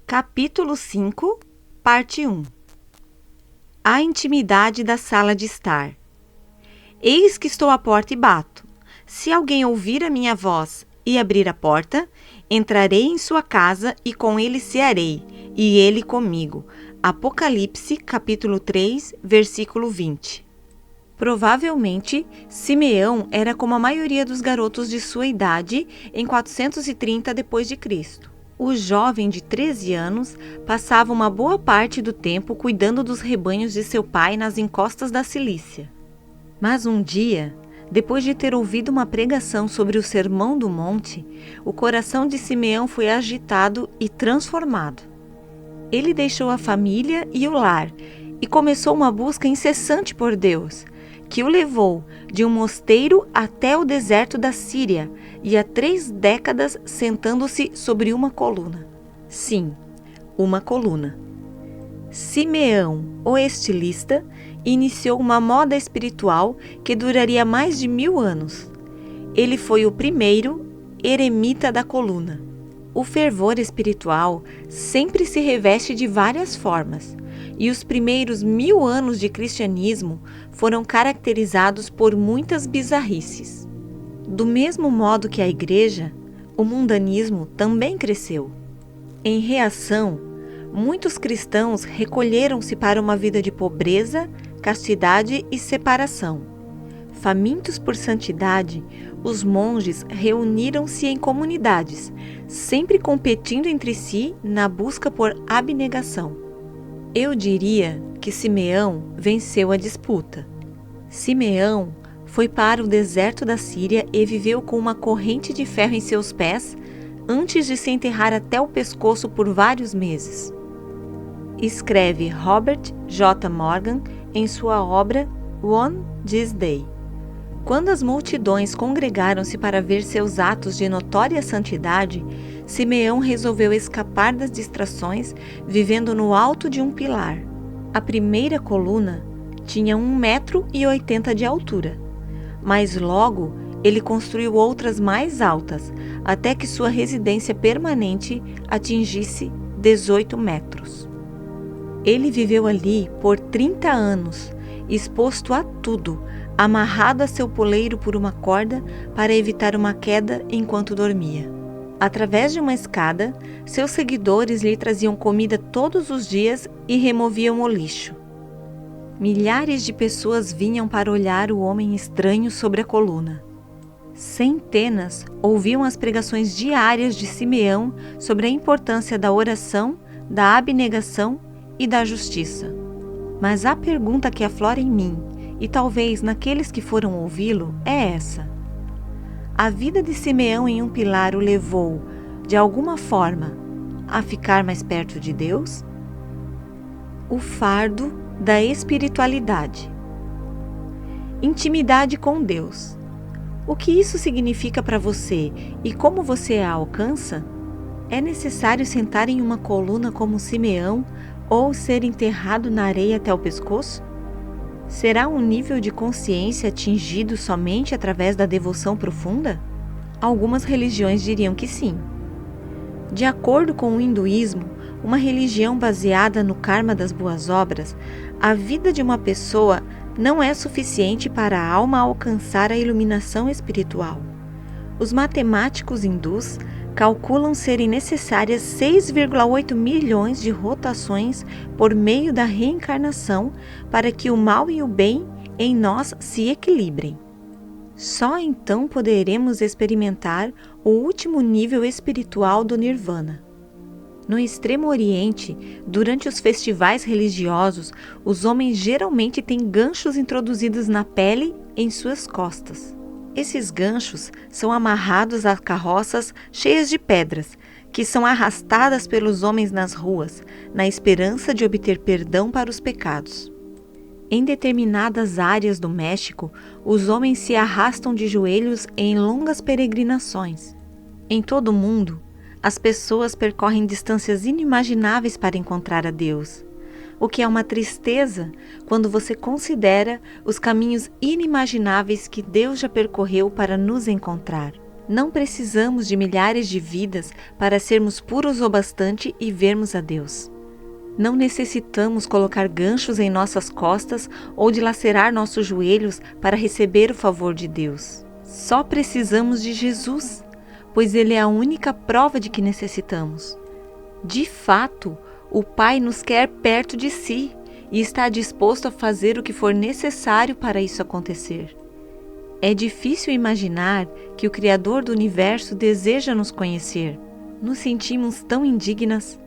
Capítulo 5, Parte 1. A intimidade da sala de estar. Eis que estou à porta e bato. Se alguém ouvir a minha voz e abrir a porta, entrarei em sua casa e com ele cearei, e ele comigo. Apocalipse, capítulo 3, versículo 20. Provavelmente, Simeão era como a maioria dos garotos de sua idade em 430 d.C. O jovem de 13 anos passava uma boa parte do tempo cuidando dos rebanhos de seu pai nas encostas da Cilícia. Mas um dia, depois de ter ouvido uma pregação sobre o Sermão do Monte, o coração de Simeão foi agitado e transformado. Ele deixou a família e o lar e começou uma busca incessante por Deus, que o levou de um mosteiro até o deserto da Síria e há 3 décadas sentando-se sobre uma coluna. Sim, uma coluna. Simeão, o estilista, iniciou uma moda espiritual que duraria mais de 1000 anos. Ele foi o primeiro eremita da coluna. O fervor espiritual sempre se reveste de várias formas, e os primeiros 1000 anos de cristianismo foram caracterizados por muitas bizarrices. Do mesmo modo que a igreja, o mundanismo também cresceu. Em reação, muitos cristãos recolheram-se para uma vida de pobreza, castidade e separação. Famintos por santidade, os monges reuniram-se em comunidades, sempre competindo entre si na busca por abnegação. Eu diria que Simeão venceu a disputa. Simeão foi para o deserto da Síria e viveu com uma corrente de ferro em seus pés antes de se enterrar até o pescoço por vários meses. Escreve Robert J. Morgan em sua obra On This Day. Quando as multidões congregaram-se para ver seus atos de notória santidade, Simeão resolveu escapar das distrações, vivendo no alto de um pilar. A primeira coluna tinha 1,80 m de altura, mas logo ele construiu outras mais altas, até que sua residência permanente atingisse 18 metros. Ele viveu ali por 30 anos, exposto a tudo, amarrado a seu poleiro por uma corda para evitar uma queda enquanto dormia. Através de uma escada, seus seguidores lhe traziam comida todos os dias e removiam o lixo. Milhares de pessoas vinham para olhar o homem estranho sobre a coluna. Centenas ouviam as pregações diárias de Simeão sobre a importância da oração, da abnegação e da justiça. Mas a pergunta que aflora em mim, e talvez naqueles que foram ouvi-lo, é essa: a vida de Simeão em um pilar o levou, de alguma forma, a ficar mais perto de Deus? O fardo da espiritualidade. Intimidade com Deus. O que isso significa para você e como você a alcança? É necessário sentar em uma coluna como Simeão ou ser enterrado na areia até o pescoço? Será um nível de consciência atingido somente através da devoção profunda? Algumas religiões diriam que sim. De acordo com o hinduísmo, uma religião baseada no karma das boas obras, a vida de uma pessoa não é suficiente para a alma alcançar a iluminação espiritual. Os matemáticos hindus calculam serem necessárias 6,8 milhões de rotações por meio da reencarnação para que o mal e o bem em nós se equilibrem. Só então poderemos experimentar o último nível espiritual do Nirvana. No Extremo Oriente, durante os festivais religiosos, os homens geralmente têm ganchos introduzidos na pele em suas costas. Esses ganchos são amarrados a carroças cheias de pedras, que são arrastadas pelos homens nas ruas, na esperança de obter perdão para os pecados. Em determinadas áreas do México, os homens se arrastam de joelhos em longas peregrinações. Em todo o mundo, as pessoas percorrem distâncias inimagináveis para encontrar a Deus, o que é uma tristeza quando você considera os caminhos inimagináveis que Deus já percorreu para nos encontrar. Não precisamos de milhares de vidas para sermos puros o bastante e vermos a Deus. Não necessitamos colocar ganchos em nossas costas ou dilacerar nossos joelhos para receber o favor de Deus. Só precisamos de Jesus, pois Ele é a única prova de que necessitamos. De fato, o Pai nos quer perto de si e está disposto a fazer o que for necessário para isso acontecer. É difícil imaginar que o Criador do Universo deseja nos conhecer. Nos sentimos tão indignas.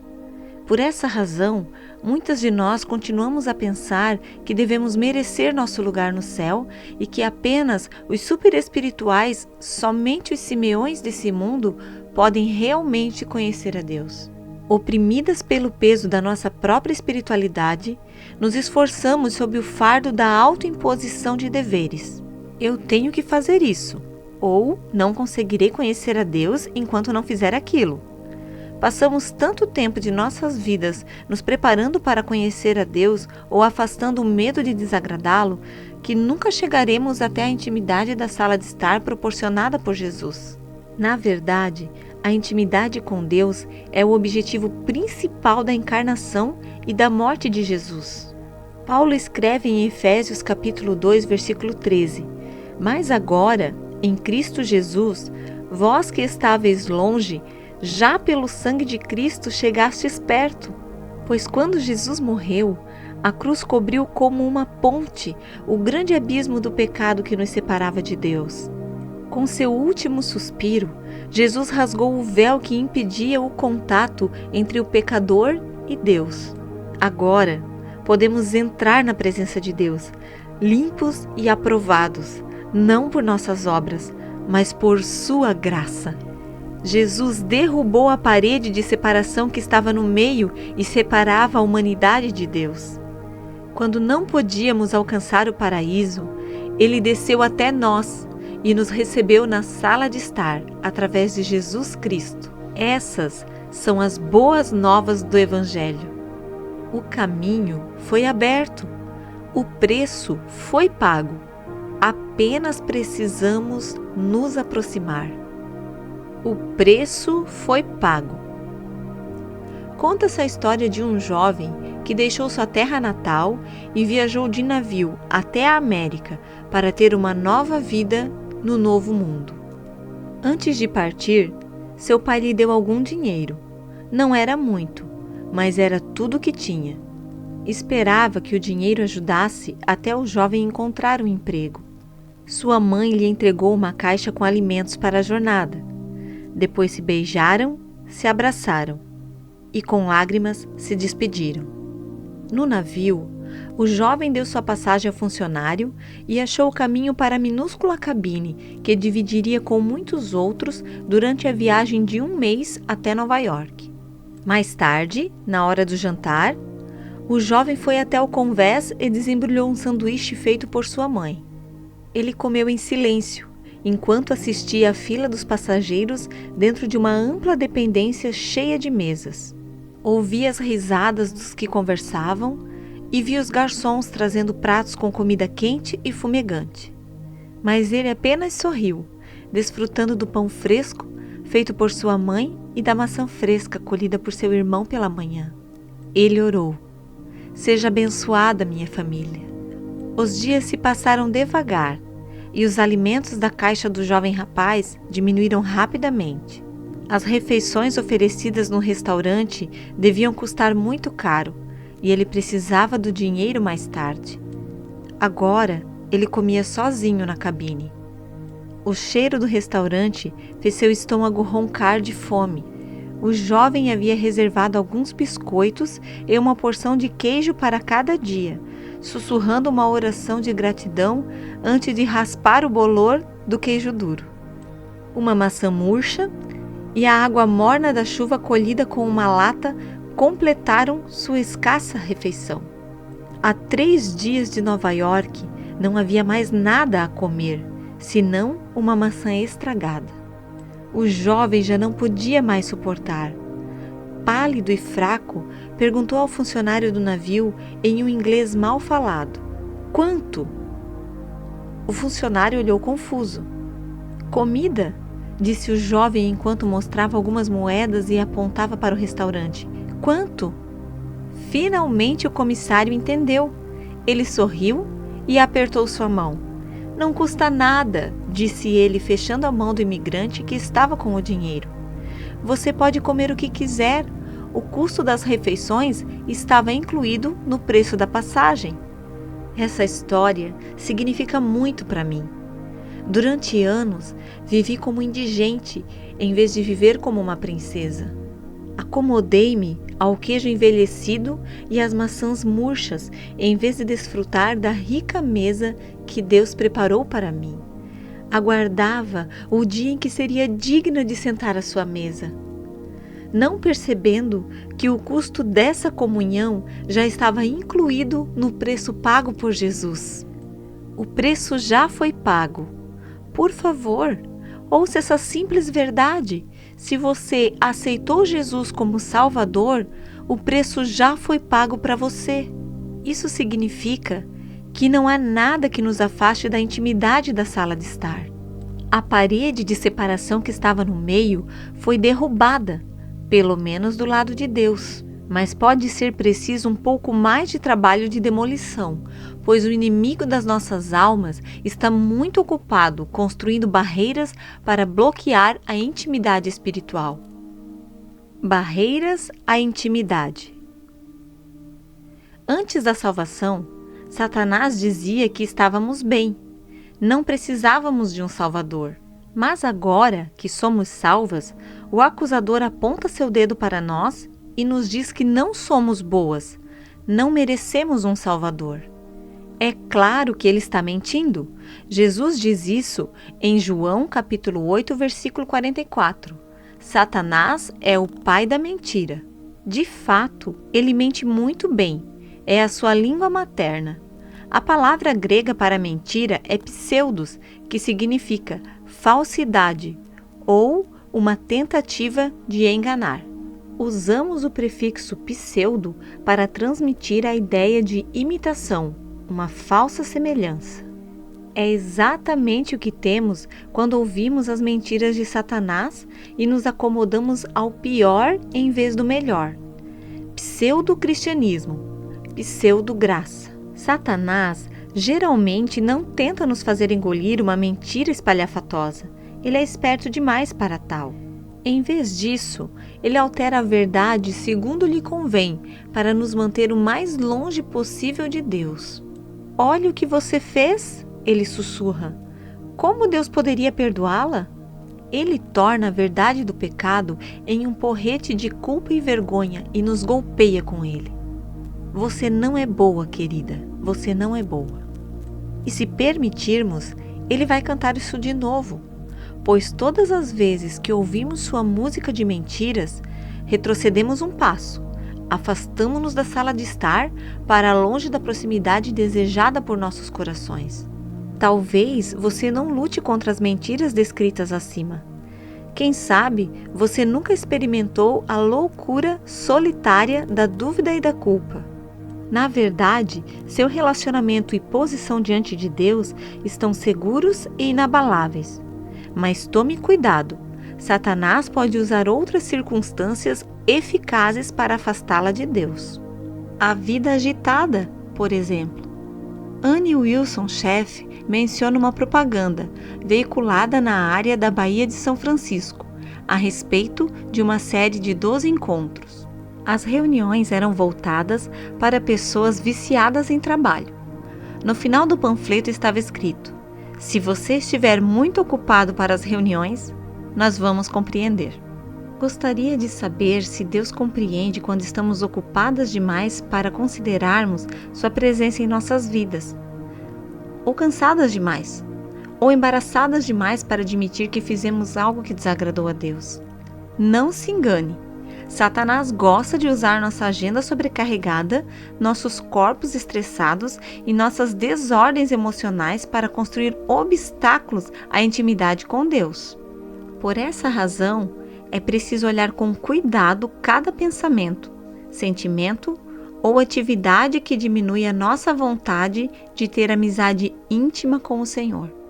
Por essa razão, muitas de nós continuamos a pensar que devemos merecer nosso lugar no céu e que apenas os superespirituais, somente os Simeões desse mundo, podem realmente conhecer a Deus. Oprimidas pelo peso da nossa própria espiritualidade, nos esforçamos sob o fardo da autoimposição de deveres. Eu tenho que fazer isso, ou não conseguirei conhecer a Deus enquanto não fizer aquilo. Passamos tanto tempo de nossas vidas nos preparando para conhecer a Deus ou afastando o medo de desagradá-lo, que nunca chegaremos até a intimidade da sala de estar proporcionada por Jesus. Na verdade, a intimidade com Deus é o objetivo principal da encarnação e da morte de Jesus. Paulo escreve em Efésios capítulo 2, versículo 13: Mas agora, em Cristo Jesus, vós que estáveis longe, já pelo sangue de Cristo chegastes perto, pois quando Jesus morreu, a cruz cobriu como uma ponte o grande abismo do pecado que nos separava de Deus. Com seu último suspiro, Jesus rasgou o véu que impedia o contato entre o pecador e Deus. Agora, podemos entrar na presença de Deus, limpos e aprovados, não por nossas obras, mas por sua graça. Jesus derrubou a parede de separação que estava no meio e separava a humanidade de Deus. Quando não podíamos alcançar o paraíso, Ele desceu até nós e nos recebeu na sala de estar, através de Jesus Cristo. Essas são as boas novas do Evangelho. O caminho foi aberto, o preço foi pago. Apenas precisamos nos aproximar. O preço foi pago. Conta-se a história de um jovem que deixou sua terra natal e viajou de navio até a América para ter uma nova vida no novo mundo. Antes de partir, seu pai lhe deu algum dinheiro. Não era muito, mas era tudo o que tinha. Esperava que o dinheiro ajudasse até o jovem encontrar um emprego. Sua mãe lhe entregou uma caixa com alimentos para a jornada. Depois se beijaram, se abraçaram e com lágrimas se despediram. No navio, o jovem deu sua passagem ao funcionário e achou o caminho para a minúscula cabine que dividiria com muitos outros durante a viagem de 1 mês até Nova York. Mais tarde, na hora do jantar, o jovem foi até o convés e desembrulhou um sanduíche feito por sua mãe. Ele comeu em silêncio, enquanto assistia à fila dos passageiros dentro de uma ampla dependência cheia de mesas. Ouvia as risadas dos que conversavam e via os garçons trazendo pratos com comida quente e fumegante. Mas ele apenas sorriu, desfrutando do pão fresco feito por sua mãe e da maçã fresca colhida por seu irmão pela manhã. Ele orou: Seja abençoada minha família. Os dias se passaram devagar e os alimentos da caixa do jovem rapaz diminuíram rapidamente. As refeições oferecidas no restaurante deviam custar muito caro e ele precisava do dinheiro mais tarde. Agora, ele comia sozinho na cabine. O cheiro do restaurante fez seu estômago roncar de fome. O jovem havia reservado alguns biscoitos e uma porção de queijo para cada dia, sussurrando uma oração de gratidão antes de raspar o bolor do queijo duro. Uma maçã murcha e a água morna da chuva colhida com uma lata completaram sua escassa refeição. Há 3 dias de Nova York não havia mais nada a comer, senão uma maçã estragada. O jovem já não podia mais suportar. Pálido e fraco, perguntou ao funcionário do navio em um inglês mal falado: Quanto? O funcionário olhou confuso. Comida? disse o jovem enquanto mostrava algumas moedas e apontava para o restaurante. Quanto? Finalmente o comissário entendeu. Ele sorriu e apertou sua mão. Não custa nada, disse ele, fechando a mão do imigrante que estava com o dinheiro. Você pode comer o que quiser. O custo das refeições estava incluído no preço da passagem. Essa história significa muito para mim. Durante anos, vivi como indigente em vez de viver como uma princesa. Acomodei-me ao queijo envelhecido e às maçãs murchas em vez de desfrutar da rica mesa que Deus preparou para mim. Aguardava o dia em que seria digna de sentar à sua mesa, não percebendo que o custo dessa comunhão já estava incluído no preço pago por Jesus. O preço já foi pago. Por favor, ouça essa simples verdade. Se você aceitou Jesus como Salvador, o preço já foi pago para você. Isso significa que não há nada que nos afaste da intimidade da sala de estar. A parede de separação que estava no meio foi derrubada, pelo menos do lado de Deus. Mas pode ser preciso um pouco mais de trabalho de demolição, pois o inimigo das nossas almas está muito ocupado construindo barreiras para bloquear a intimidade espiritual. Barreiras à intimidade. Antes da salvação, Satanás dizia que estávamos bem, não precisávamos de um Salvador. Mas agora que somos salvas, o acusador aponta seu dedo para nós e nos diz que não somos boas, não merecemos um Salvador. É claro que ele está mentindo. Jesus diz isso em João capítulo 8, versículo 44. Satanás é o pai da mentira. De fato, ele mente muito bem. É a sua língua materna. A palavra grega para mentira é pseudos, que significa falsidade ou uma tentativa de enganar. Usamos o prefixo pseudo para transmitir a ideia de imitação, uma falsa semelhança. É exatamente o que temos quando ouvimos as mentiras de Satanás e nos acomodamos ao pior em vez do melhor. Pseudo-cristianismo, pseudo-graça. Satanás geralmente não tenta nos fazer engolir uma mentira espalhafatosa. Ele é esperto demais para tal. Em vez disso, ele altera a verdade segundo lhe convém, para nos manter o mais longe possível de Deus. Olha o que você fez, ele sussurra. Como Deus poderia perdoá-la? Ele torna a verdade do pecado em um porrete de culpa e vergonha e nos golpeia com ele. Você não é boa, querida. Você não é boa. E se permitirmos, ele vai cantar isso de novo. Pois todas as vezes que ouvimos sua música de mentiras, retrocedemos um passo, afastamo-nos da sala de estar para longe da proximidade desejada por nossos corações. Talvez você não lute contra as mentiras descritas acima. Quem sabe você nunca experimentou a loucura solitária da dúvida e da culpa. Na verdade, seu relacionamento e posição diante de Deus estão seguros e inabaláveis. Mas tome cuidado, Satanás pode usar outras circunstâncias eficazes para afastá-la de Deus. A vida agitada, por exemplo. Anne Wilson Sheff menciona uma propaganda veiculada na área da Baía de São Francisco, a respeito de uma série de 12 encontros. As reuniões eram voltadas para pessoas viciadas em trabalho. No final do panfleto estava escrito: se você estiver muito ocupado para as reuniões, nós vamos compreender. Gostaria de saber se Deus compreende quando estamos ocupadas demais para considerarmos sua presença em nossas vidas, ou cansadas demais, ou embaraçadas demais para admitir que fizemos algo que desagradou a Deus. Não se engane. Satanás gosta de usar nossa agenda sobrecarregada, nossos corpos estressados e nossas desordens emocionais para construir obstáculos à intimidade com Deus. Por essa razão, é preciso olhar com cuidado cada pensamento, sentimento ou atividade que diminui a nossa vontade de ter amizade íntima com o Senhor.